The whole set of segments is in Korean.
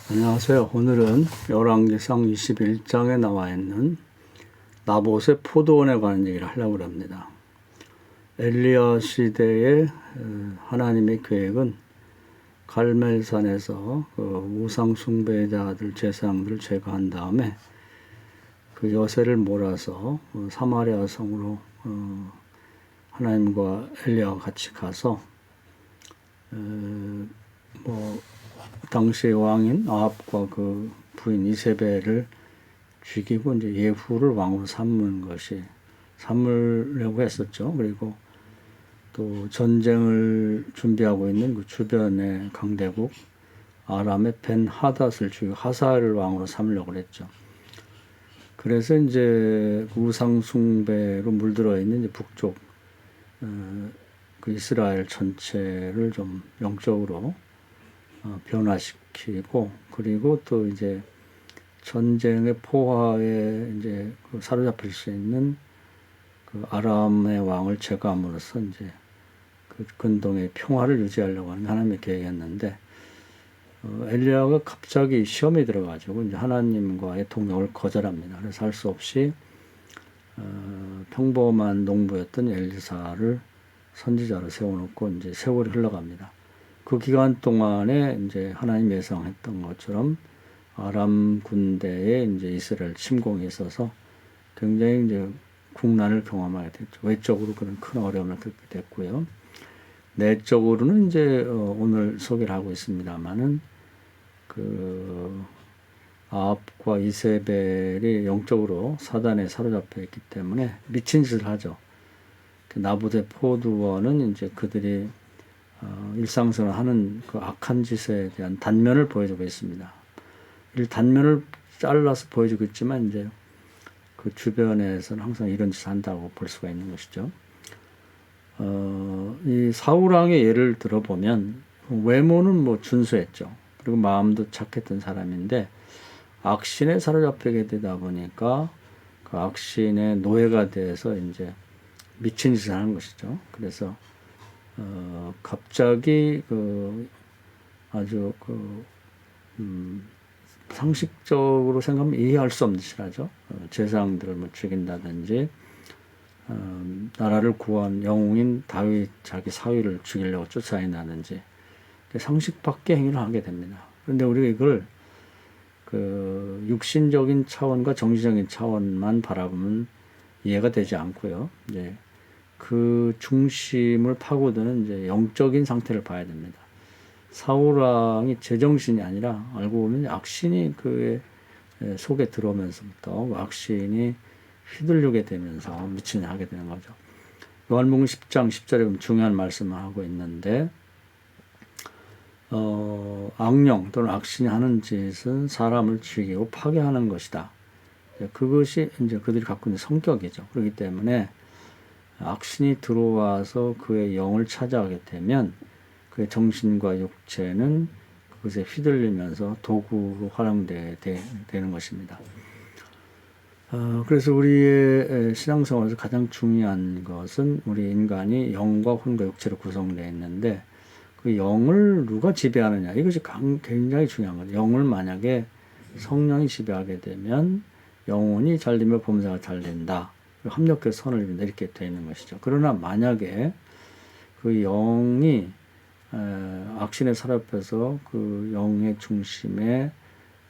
안녕하세요. 오늘은 열왕기상 21장에 나와 있는 나봇의 포도원에 관한 얘기를 하려고 합니다. 엘리야 시대의 하나님의 계획은 갈멜산에서 그 우상 숭배자들 제사장들을 제거한 다음에 그 여세를 몰아서 사마리아 성으로 하나님과 엘리야가 같이 가서 당시의 왕인 아합과 그 부인 이세벨을 죽이고 이제 예후를 왕으로 삼으려고 했었죠. 그리고 또 전쟁을 준비하고 있는 그 주변의 강대국 아람의 벤 하닷을 죽이고 하사엘을 왕으로 삼으려고 했죠. 그래서 이제 우상 숭배로 물들어 있는 이제 북쪽 그 이스라엘 전체를 좀 영적으로 변화시키고, 그리고 또 이제 전쟁의 포화에 이제 그 사로잡힐 수 있는 그 아람의 왕을 제거함으로써 이제 그 근동의 평화를 유지하려고 하는 하나님의 계획이었는데, 엘리야가 갑자기 시험에 들어가지고 이제 하나님과의 동역을 거절합니다. 그래서 할 수 없이 평범한 농부였던 엘리사를 선지자로 세워놓고 이제 세월이 흘러갑니다. 그 기간 동안에 이제 하나님 예상했던 것처럼 아람 군대에 이제 이스라엘 침공이 있어서 굉장히 이제 국난을 경험하게 됐죠. 외적으로 그런 큰 어려움을 겪게 됐고요. 내적으로는 이제 오늘 소개를 하고 있습니다만은 그 아합과 이세벨이 영적으로 사단에 사로잡혀 있기 때문에 미친 짓을 하죠. 나봇의 포도원은 이제 그들이 일상생활 하는 그 악한 짓에 대한 단면을 보여주고 있습니다. 이 단면을 잘라서 보여주고 있지만 이제 그 주변에서는 항상 이런 짓을 한다고 볼 수가 있는 것이죠. 이 사울왕의 예를 들어보면 외모는 뭐 준수했죠. 그리고 마음도 착했던 사람인데 악신에 사로잡히게 되다 보니까 그 악신의 노예가 돼서 이제 미친 짓을 하는 것이죠. 그래서 갑자기 아주 상식적으로 생각하면 이해할 수 없는 짓을 하죠. 제사장들을 뭐 죽인다든지, 나라를 구한 영웅인 다윗 자기 사위를 죽이려고 쫓아낸다든지, 상식 밖의 행위를 하게 됩니다. 그런데 우리가 이걸 육신적인 차원과 정신적인 차원만 바라보면 이해가 되지 않고요. 이제 그 중심을 파고드는 이제 영적인 상태를 봐야 됩니다. 사울왕이 제정신이 아니라 알고 보면 악신이 그의 속에 들어오면서부터 악신이 휘둘리게 되면서 미친 일을 하게 되는 거죠. 요한복음 10장 10절에 중요한 말씀을 하고 있는데, 악령 또는 악신이 하는 짓은 사람을 죽이고 파괴하는 것이다. 그것이 이제 그들이 갖고 있는 성격이죠. 그렇기 때문에 악신이 들어와서 그의 영을 차지하게 되면 그의 정신과 육체는 그것에 휘둘리면서 도구로 활용되는 것입니다. 그래서 우리의 신앙생활에서 가장 중요한 것은 우리 인간이 영과 혼과 육체로 구성되어 있는데 그 영을 누가 지배하느냐, 이것이 굉장히 중요한 거죠. 영을 만약에 성령이 지배하게 되면 영혼이 잘 되면 범사가 잘 된다. 합력해서 선을 이룬다, 이렇게 되어 있는 것이죠. 그러나 만약에 그 영이 악신에 사로잡혀서 그 영의 중심에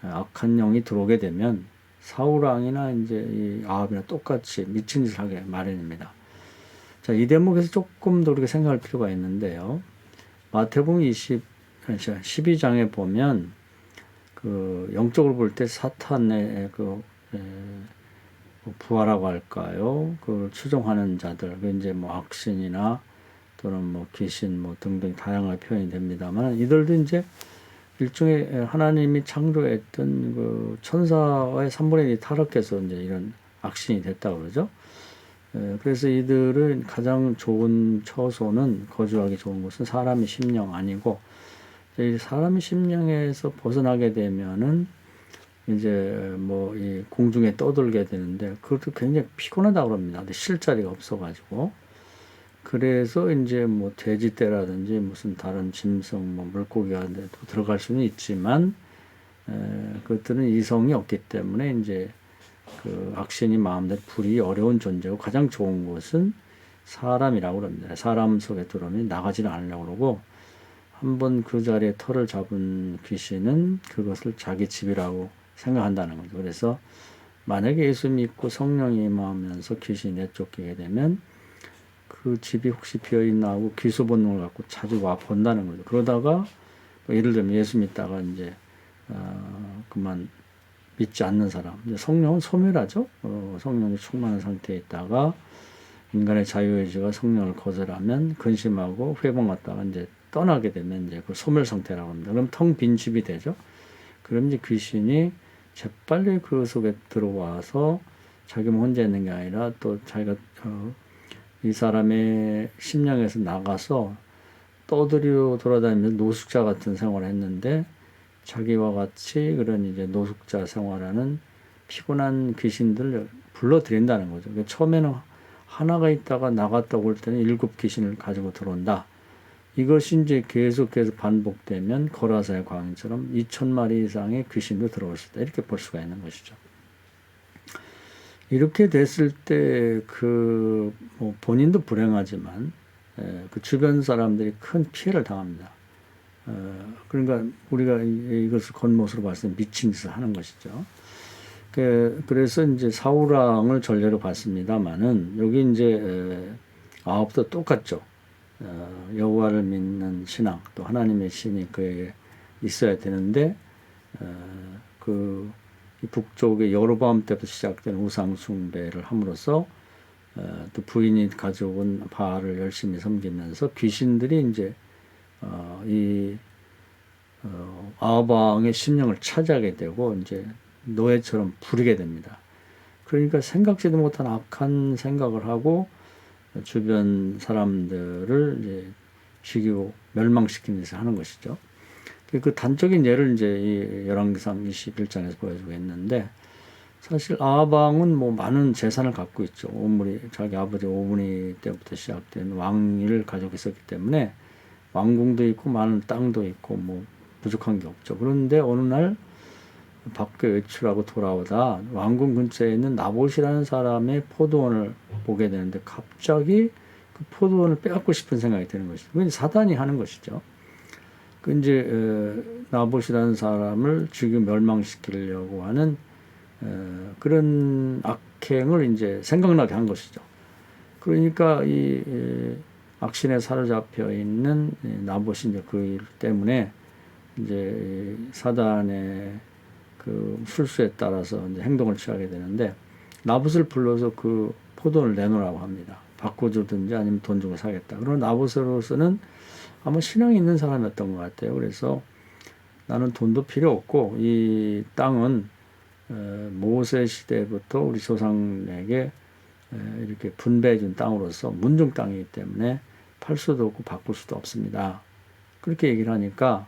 악한 영이 들어오게 되면 사울왕이나 이제 이 아합이나 똑같이 미친 짓을 하게 마련입니다. 자, 이 대목에서 조금 더 우리가 생각할 필요가 있는데요. 마태복음 12장에 보면 그 영적으로 볼 때 사탄의 부하라고 할까요? 그걸 추종하는 자들, 그 이제 뭐 악신이나 또는 뭐 귀신 뭐 등등 다양하게 표현이 됩니다만, 이들도 이제 일종의 하나님이 창조했던 그 천사의 3분의 1이 타락해서 이제 이런 악신이 됐다고 그러죠. 그래서 이들은 가장 좋은 처소는, 거주하기 좋은 곳은 사람의 심령 아니고, 사람의 심령에서 벗어나게 되면은 이제 뭐 이 공중에 떠돌게 되는데 그것도 굉장히 피곤하다고 합니다. 근데 쉴 자리가 없어가지고, 그래서 이제 뭐 돼지떼라든지 무슨 다른 짐승, 뭐 물고기가 들어갈 수는 있지만 그것들은 이성이 없기 때문에 이제 그 악신이 마음대로 부리기 어려운 존재고 가장 좋은 것은 사람이라고 그럽니다. 사람 속에 들어오면 나가지는 않으려고 그러고 한번 그 자리에 털을 잡은 귀신은 그것을 자기 집이라고 생각한다는 거죠. 그래서 만약에 예수 믿고 성령이 임하면서 귀신이 내쫓기게 되면 그 집이 혹시 비어있나 하고 귀소 본능을 갖고 자주 와 본다는 거죠. 그러다가 예를 들면 예수 믿다가 이제 그만 믿지 않는 사람, 이제 성령은 소멸하죠. 성령이 충만한 상태에 있다가 인간의 자유의지가 성령을 거절하면 근심하고 회방갔다가 이제 떠나게 되면 이제 그 소멸 상태라고 합니다. 그럼 텅 빈 집이 되죠. 그럼 이제 귀신이 재빨리 그 속에 들어와서 자기만 혼자 있는 게 아니라 또 자기가 이 사람의 심령에서 나가서 떠들이로 돌아다니면서 노숙자 같은 생활을 했는데 자기와 같이 그런 이제 노숙자 생활하는 피곤한 귀신들을 불러들인다는 거죠. 그러니까 처음에는 하나가 있다가 나갔다고 올 때는 7 귀신을 가지고 들어온다. 이것이 이제 계속해서 반복되면 거라사의 광인처럼 2,000마리 이상의 귀신도 들어올 수 있다. 이렇게 볼 수가 있는 것이죠. 이렇게 됐을 때 뭐 본인도 불행하지만 그 주변 사람들이 큰 피해를 당합니다. 그러니까 우리가 이것을 겉모습으로 봤을 때 미친 짓을 하는 것이죠. 그래서 이제 사울왕을 전례로 봤습니다만은 여기 이제 아합도 똑같죠. 여호와를 믿는 신앙 또 하나님의 신이 그에게 있어야 되는데 그 북쪽의 여로보암 때부터 시작된 우상 숭배를 함으로써 또 부인이 가져온 바알을 열심히 섬기면서 귀신들이 이제 아합 왕의 심령을 차지하게 되고 이제 노예처럼 부리게 됩니다. 그러니까 생각지도 못한 악한 생각을 하고 주변 사람들을 이제 죽이고 멸망시키는 짓을 하는 것이죠. 그 단적인 예를 이제 이 열왕기상 21장에서 보여주고 있는데 사실 아합 왕은 뭐 많은 재산을 갖고 있죠. 자기 아버지 오므리 때부터 시작된 왕위를 가지고 있었기 때문에 왕궁도 있고 많은 땅도 있고 뭐 부족한 게 없죠. 그런데 어느 날 밖에 외출하고 돌아오다 왕궁 근처에 있는 나봇이라는 사람의 포도원을 보게 되는데 갑자기 그 포도원을 빼앗고 싶은 생각이 드는 것이죠. 그건 사단이 하는 것이죠. 그 이제 나봇이라는 사람을 죽이고 멸망시키려고 하는 그런 악행을 이제 생각나게 한 것이죠. 그러니까 이 악신에 사로잡혀 있는 나봇이 이제 그 일 때문에 이제 사단의 그 술수에 따라서 이제 행동을 취하게 되는데 나봇을 불러서 그 포도를 내놓으라고 합니다. 바꿔주든지 아니면 돈 주고 사겠다. 그런 나봇으로서는 아마 신앙이 있는 사람이었던 것 같아요. 그래서 나는 돈도 필요 없고 이 땅은 모세 시대부터 우리 조상에게 이렇게 분배해 준 땅으로서 문중 땅이기 때문에 팔 수도 없고 바꿀 수도 없습니다. 그렇게 얘기를 하니까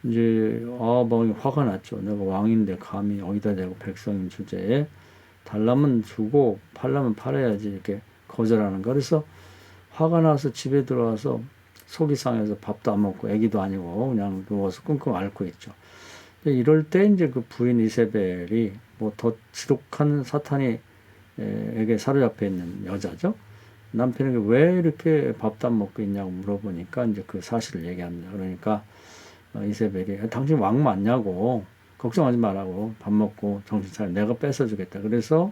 이제 아합 왕이 화가 났죠. 내가 왕인데 감히 어디다 대고 백성 주제에 달라면 주고 팔라면 팔아야지 이렇게 거절하는가. 그래서 화가 나서 집에 들어와서 속이 상해서 밥도 안 먹고 애기도 아니고 그냥 누워서 끙끙 앓고 있죠. 이럴 때 이제 그 부인 이세벨이 뭐 더 지독한 사탄이 에게 사로잡혀 있는 여자죠. 남편에게 왜 이렇게 밥도 안 먹고 있냐고 물어보니까 이제 그 사실을 얘기합니다. 그러니까 이세벨이 당신 왕 맞냐고 걱정하지 말라고 밥 먹고 정신 차려 내가 뺏어주겠다. 그래서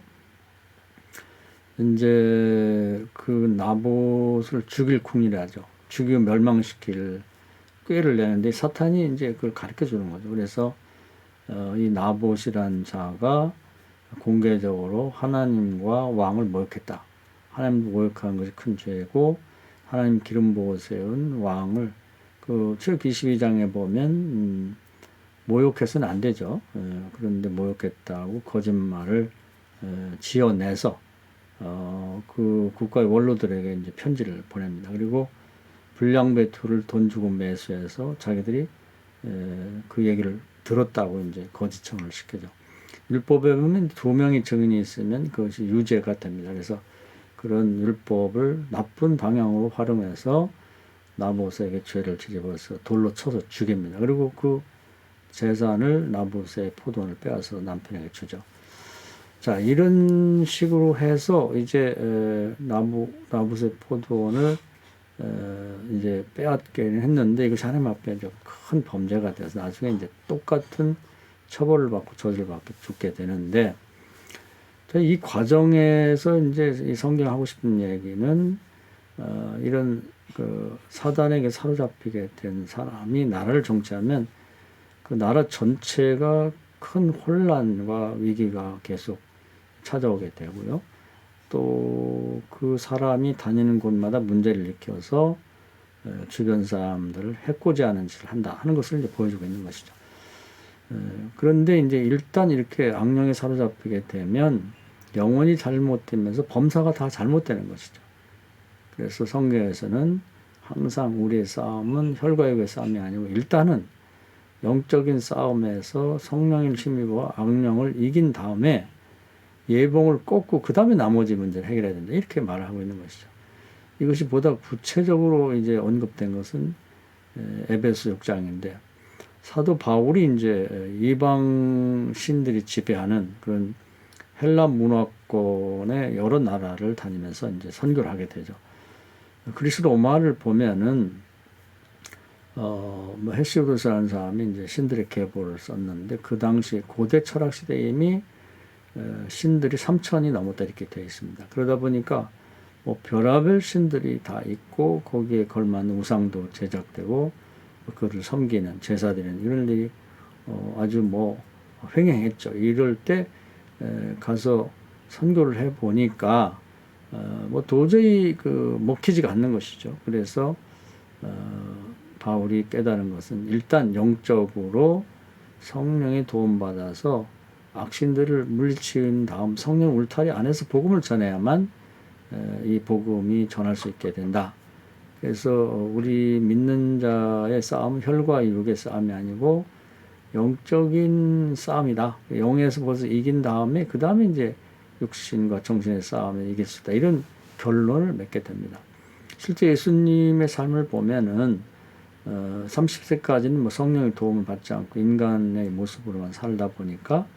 이제 그 나봇을 죽일 궁리를 하죠. 죽이고 멸망시킬 꾀를 내는데 사탄이 이제 그걸 가르쳐 주는 거죠. 그래서 이 나봇이란 자가 공개적으로 하나님과 왕을 모욕했다. 하나님도 모욕하는 것이 큰 죄고 하나님 기름 부어 세운 왕을 그 출애굽기 22장에 보면 모욕해서는 안 되죠. 그런데 모욕했다고 거짓말을 지어내서 그 국가의 원로들에게 이제 편지를 보냅니다. 그리고 불량배투를 돈 주고 매수해서 자기들이 그 얘기를 들었다고 이제 거짓청을 시켜죠. 율법에 보면 2명의 증인이 있으면 그것이 유죄가 됩니다. 그래서 그런 율법을 나쁜 방향으로 활용해서 나봇에게 죄를 뒤집어서 돌로 쳐서 죽입니다. 그리고 그 재산을 나봇의 포도원을 빼앗아 남편에게 주죠. 자, 이런 식으로 해서 이제 나봇의 포도원을 이제 빼앗기는 했는데, 이것이 하나님 앞에 이제 큰 범죄가 돼서 나중에 이제 똑같은 처벌을 받고 저주를 받고 죽게 되는데, 이 과정에서 이제 이 성경 하고 싶은 얘기는 이런 그 사단에게 사로잡히게 된 사람이 나라를 정치하면 그 나라 전체가 큰 혼란과 위기가 계속 찾아오게 되고요. 또 그 사람이 다니는 곳마다 문제를 일으켜서 주변 사람들을 해코지하는 짓을 한다 하는 것을 이제 보여주고 있는 것이죠. 그런데 이제 일단 이렇게 악령에 사로잡히게 되면 영혼이 잘못되면서 범사가 다 잘못되는 것이죠. 그래서 성경에서는 항상 우리의 싸움은 혈과 육의 싸움이 아니고 일단은 영적인 싸움에서 성령을 힘입어 악령을 이긴 다음에 예봉을 꽂고 그 다음에 나머지 문제를 해결해야 된다. 이렇게 말을 하고 있는 것이죠. 이것이 보다 구체적으로 이제 언급된 것은 에베소 6장인데, 사도 바울이 이제 이방 신들이 지배하는 그런 헬라 문화권의 여러 나라를 다니면서 이제 선교를 하게 되죠. 그리스 로마를 보면은 뭐 헤시오도스라는 사람이 이제 신들의 계보를 썼는데, 그 당시 고대 철학 시대에 이미 신들이 3천이 넘었다 이렇게 되어 있습니다. 그러다 보니까 뭐 별하별 신들이 다 있고 거기에 걸맞는 우상도 제작되고 그들을 섬기는 제사드리는 이런 일이 아주 뭐 횡행했죠. 이럴 때 가서 선교를 해 보니까 뭐 도저히 그 먹히지가 않는 것이죠. 그래서 바울이 깨달은 것은 일단 영적으로 성령의 도움받아서 악신들을 물리친 다음 성령 울타리 안에서 복음을 전해야만 이 복음이 전할 수 있게 된다. 그래서 우리 믿는 자의 싸움은 혈과 육의 싸움이 아니고 영적인 싸움이다. 영에서 벌써 이긴 다음에 그 다음에 이제 육신과 정신의 싸움을 이길 수 있다. 이런 결론을 맺게 됩니다. 실제 예수님의 삶을 보면은 30세까지는 뭐 성령의 도움을 받지 않고 인간의 모습으로만 살다 보니까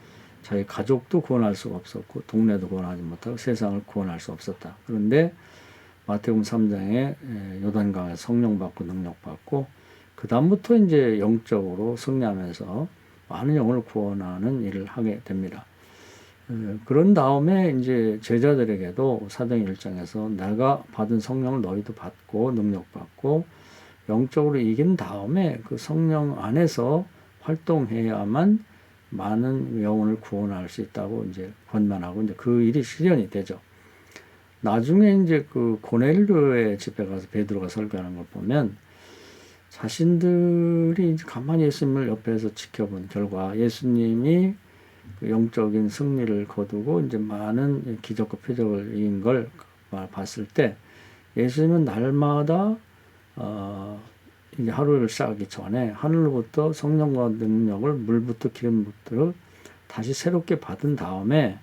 자기 가족도 구원할 수가 없었고 동네도 구원하지 못하고 세상을 구원할 수 없었다. 그런데 마태복음 3장에 요단강에서 성령 받고 능력 받고 그 다음부터 이제 영적으로 승리하면서 많은 영혼을 구원하는 일을 하게 됩니다. 그런 다음에 이제 제자들에게도 사도행 1장에서 내가 받은 성령을 너희도 받고 능력 받고 영적으로 이긴 다음에 그 성령 안에서 활동해야만 많은 영혼을 구원할 수 있다고 이제 권면하고 이제 그 일이 실현이 되죠. 나중에 이제 그 고넬료의 집에 가서 베드로가 설교하는 걸 보면 자신들이 이제 가만히 예수님을 옆에서 지켜본 결과 예수님이 그 영적인 승리를 거두고 이제 많은 기적과 표적을 이긴 걸 봤을 때 예수님은 날마다 이제 하루를 시작하기 전에 하늘로부터 성령과 능력을 물부터 기름부터 다시 새롭게 받은 다음에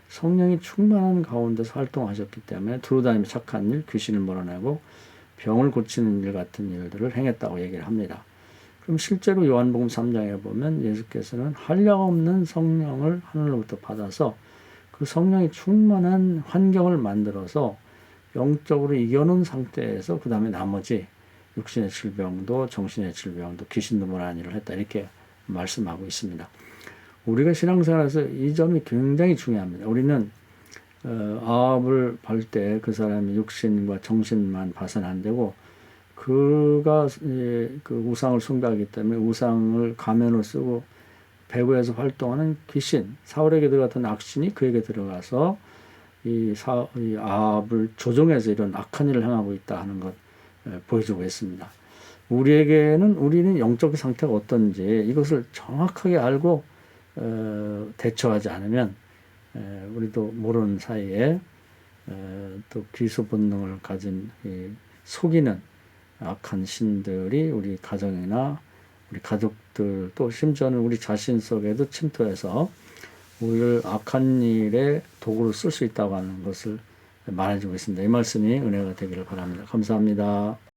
성령이 충만한 가운데서 활동하셨기 때문에 두루다니며 착한 일, 귀신을 몰아내고 병을 고치는 일 같은 일들을 행했다고 얘기를 합니다. 그럼 실제로 요한복음 3장에 보면 예수께서는 한량없는 성령을 하늘로부터 받아서 그 성령이 충만한 환경을 만들어서 영적으로 이겨놓은 상태에서 그 다음에 나머지 육신의 질병도 정신의 질병도 귀신도 몰아내는 일을 했다 이렇게 말씀하고 있습니다. 우리가 신앙생활에서 이 점이 굉장히 중요합니다. 우리는 아합을 볼 때 그 사람이 육신과 정신만 봐서는 안 되고 그가 그 우상을 숭배하기 때문에 우상을 가면을 쓰고 배후에서 활동하는 귀신, 사울에게 들어갔던 악신이 그에게 들어가서 이 아합을 조종해서 이런 악한 일을 행하고 있다 하는 것 보여주고 있습니다. 우리는 영적 상태가 어떤지 이것을 정확하게 알고 대처하지 않으면 우리도 모르는 사이에 또 귀소 본능을 가진 속이는 악한 신들이 우리 가정이나 우리 가족들 또 심지어는 우리 자신 속에도 침투해서 우리를 악한 일에 도구로 쓸 수 있다고 하는 것을 말해주고 있습니다. 이 말씀이 은혜가 되기를 바랍니다. 감사합니다.